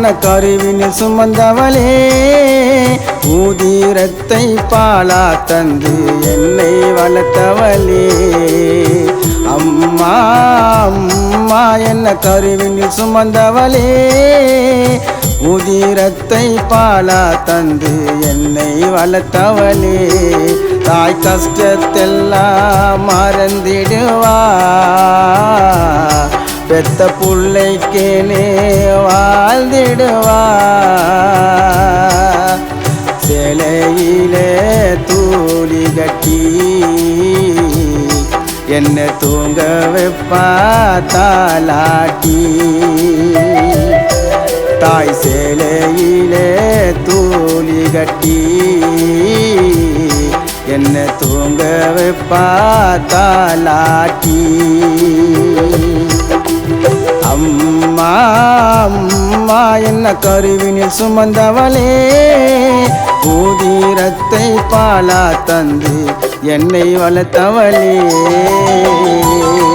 என்ன கருவினில் சுமந்தவளே உதிரத்தை பாலா தந்து என்னை வளர்த்தவளே அம்மா அம்மா என்ன கருவினில் சுமந்தவளே உதிரத்தை பாலா தந்து என்னை வளர்த்தவளே தாய் கஷ்டத்தெல்லாம் மறந்திடுவா பெத்த புள்ளைக்கேனே வாழ்ந்திடுவா சேலையிலே தூளி கட்டி என்ன தூங்க வைப்பா தாலாட்டி தாய் சேலையிலே தூளி கட்டி என்ன தூங்க வைப்பா தாலாட்டி அம்மா அம்மா என்ன கருவினில் சுமந்தவளே உதிரத்தை பாலா தந்து என்னை வளர்த்தவளே